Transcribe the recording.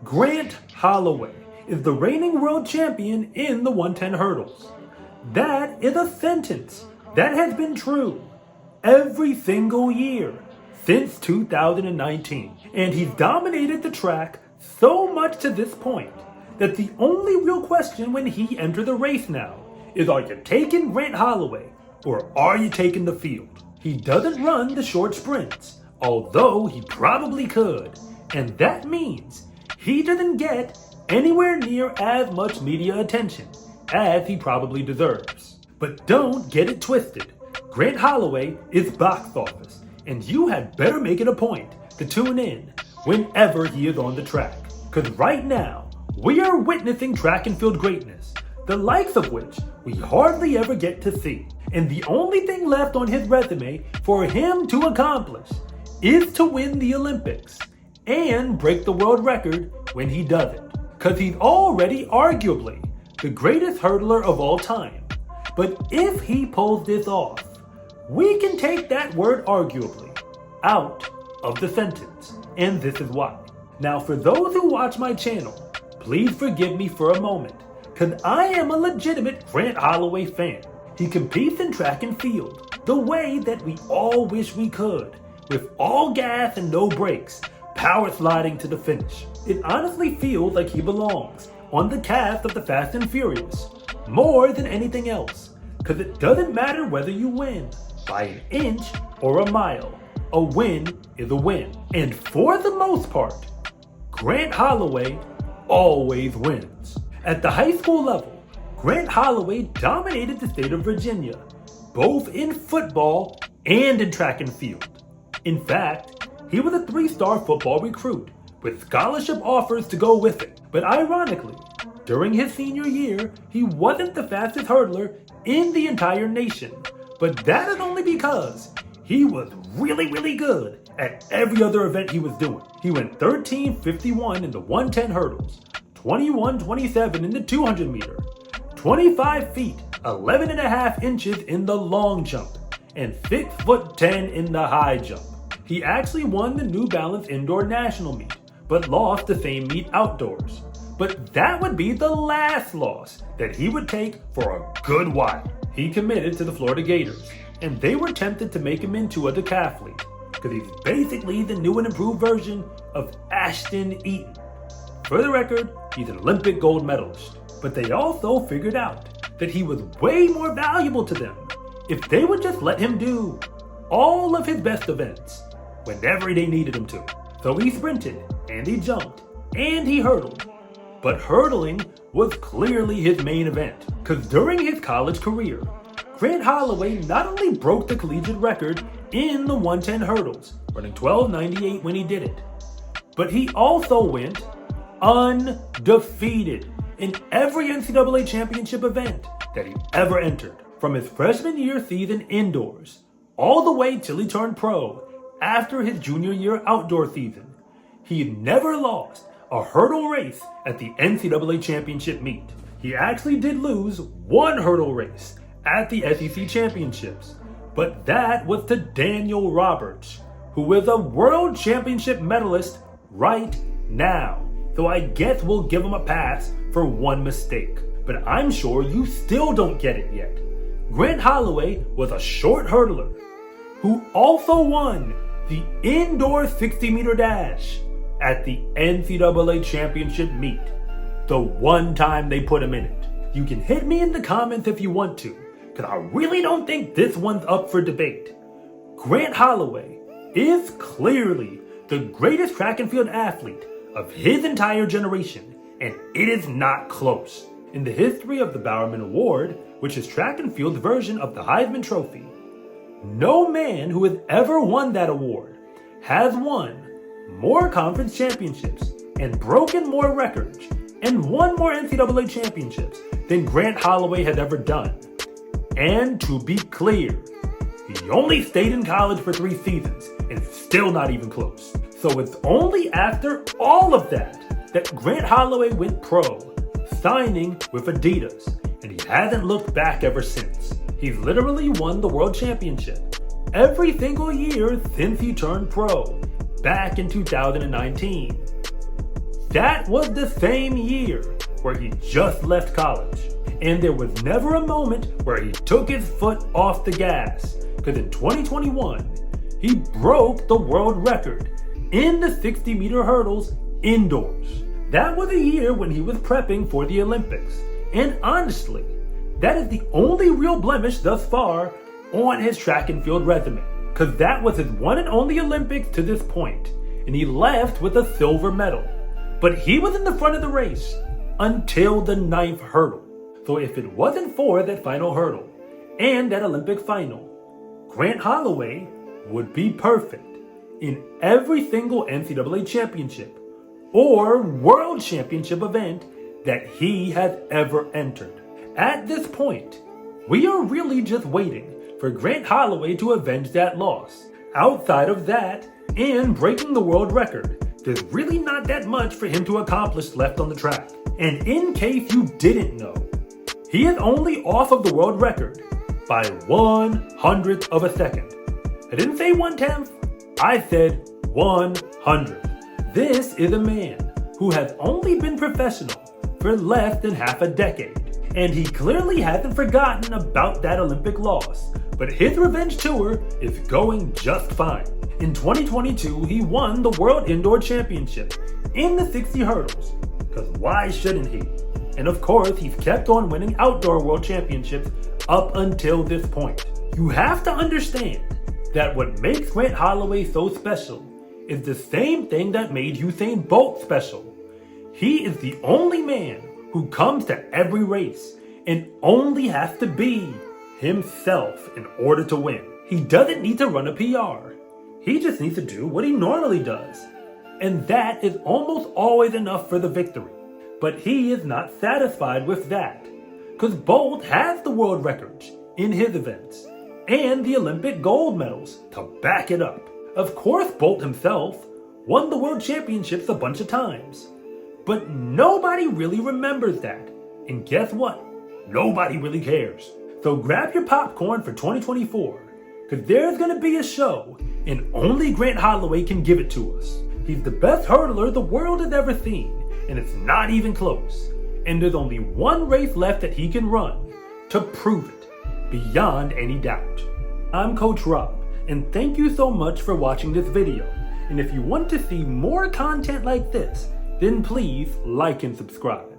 Grant Holloway is the reigning world champion in the 110 hurdles. That is a sentence that has been true every single year since 2019. And he's dominated the track so much to this point that the only real question when he enters the race now is, are you taking Grant Holloway or are you taking the field? He doesn't run the short sprints, although he probably could. And that means he doesn't get anywhere near as much media attention as he probably deserves. But don't get it twisted. Grant Holloway is box office, and you had better make it a point to tune in whenever he is on the track. Because right now, we are witnessing track and field greatness, the likes of which we hardly ever get to see. And the only thing left on his resume for him to accomplish is to win the Olympics and break the world record when he does it. Because he's already arguably the greatest hurdler of all time. But if he pulls this off, we can take that word arguably out of the sentence. And this is why. Now, for those who watch my channel, please forgive me for a moment, because I am a legitimate Grant Holloway fan. He competes in track and field the way that we all wish we could, with all gas and no brakes, power sliding to the finish. It honestly feels like he belongs on the cast of the Fast and Furious more than anything else, because it doesn't matter whether you win by an inch or a mile. A win is a win. And for the most part, Grant Holloway always wins. At the high school level, Grant Holloway dominated the state of Virginia, both in football and in track and field. In fact, he was a 3-star football recruit with scholarship offers to go with it. But ironically, during his senior year, he wasn't the fastest hurdler in the entire nation. But that is only because he was really good at every other event he was doing. He went 13:51 in the 110 hurdles, 21:27 in the 200 meter, 25 feet, 11 and a half inches in the long jump, and 6'10" in the high jump. He actually won the New Balance indoor national meet, but lost the same meet outdoors. But that would be the last loss that he would take for a good while. He committed to the Florida Gators, and they were tempted to make him into a decathlete, because he's basically the new and improved version of Ashton Eaton. For the record, he's an Olympic gold medalist. But they also figured out that he was way more valuable to them if they would just let him do all of his best events whenever they needed him to. So he sprinted, and he jumped, and he hurdled. But hurdling was clearly his main event, because during his college career, Grant Holloway not only broke the collegiate record in the 110 hurdles, running 12:98 when he did it, but he also went undefeated in every NCAA championship event that he ever entered. From his freshman year season indoors, all the way till he turned pro after his junior year outdoor season, he never lost a hurdle race at the NCAA championship meet. He actually did lose one hurdle race at the SEC championships, but that was to Daniel Roberts, who is a world championship medalist right now. So I guess we'll give him a pass for one mistake. But I'm sure you still don't get it yet. Grant Holloway was a short hurdler who also won the indoor 60-meter dash at the NCAA championship meet, the one time they put him in it. You can hit me in the comments if you want to, because I really don't think this one's up for debate. Grant Holloway is clearly the greatest track and field athlete of his entire generation, and it is not close. In the history of the Bowerman Award, which is track and field's version of the Heisman Trophy, no man who has ever won that award has won more conference championships and broken more records and won more NCAA championships than Grant Holloway has ever done. And to be clear, he only stayed in college for 3 seasons and still not even close. So it's only after all of that Grant Holloway went pro, signing with Adidas, and he hasn't looked back ever since. He's literally won the world championship every single year since he turned pro, back in 2019. That was the same year where he just left college. And there was never a moment where he took his foot off the gas, because in 2021, he broke the world record in the 60-meter hurdles indoors. That was a year when he was prepping for the Olympics. And honestly, that is the only real blemish thus far on his track and field resume, because that was his one and only Olympics to this point, and he left with a silver medal. But he was in the front of the race until the 9th hurdle. So if it wasn't for that final hurdle and that Olympic final, Grant Holloway would be perfect in every single NCAA championship or world championship event that he has ever entered. At this point, we are really just waiting for Grant Holloway to avenge that loss. Outside of that and breaking the world record, there's really not that much for him to accomplish left on the track. And in case you didn't know, he is only off of the world record by 1/100th of a second. I didn't say 1/10, I said 1/100th. This is a man who has only been professional for less than half a decade. And he clearly hasn't forgotten about that Olympic loss, but his revenge tour is going just fine. In 2022, he won the World Indoor Championship in the 60 hurdles, because why shouldn't he? And of course, he's kept on winning outdoor world championships up until this point. You have to understand that what makes Grant Holloway so special is the same thing that made Usain Bolt special. He is the only man who comes to every race and only has to be himself in order to win. He doesn't need to run a PR. He just needs to do what he normally does. And that is almost always enough for the victory. But he is not satisfied with that, because Bolt has the world records in his events and the Olympic gold medals to back it up. Of course, Bolt himself won the world championships a bunch of times, but nobody really remembers that. And guess what? Nobody really cares. So grab your popcorn for 2024, because there's going to be a show and only Grant Holloway can give it to us. He's the best hurdler the world has ever seen, and it's not even close. And there's only one race left that he can run to prove it, beyond any doubt. I'm Coach Rob, and thank you so much for watching this video. And if you want to see more content like this, then please like and subscribe.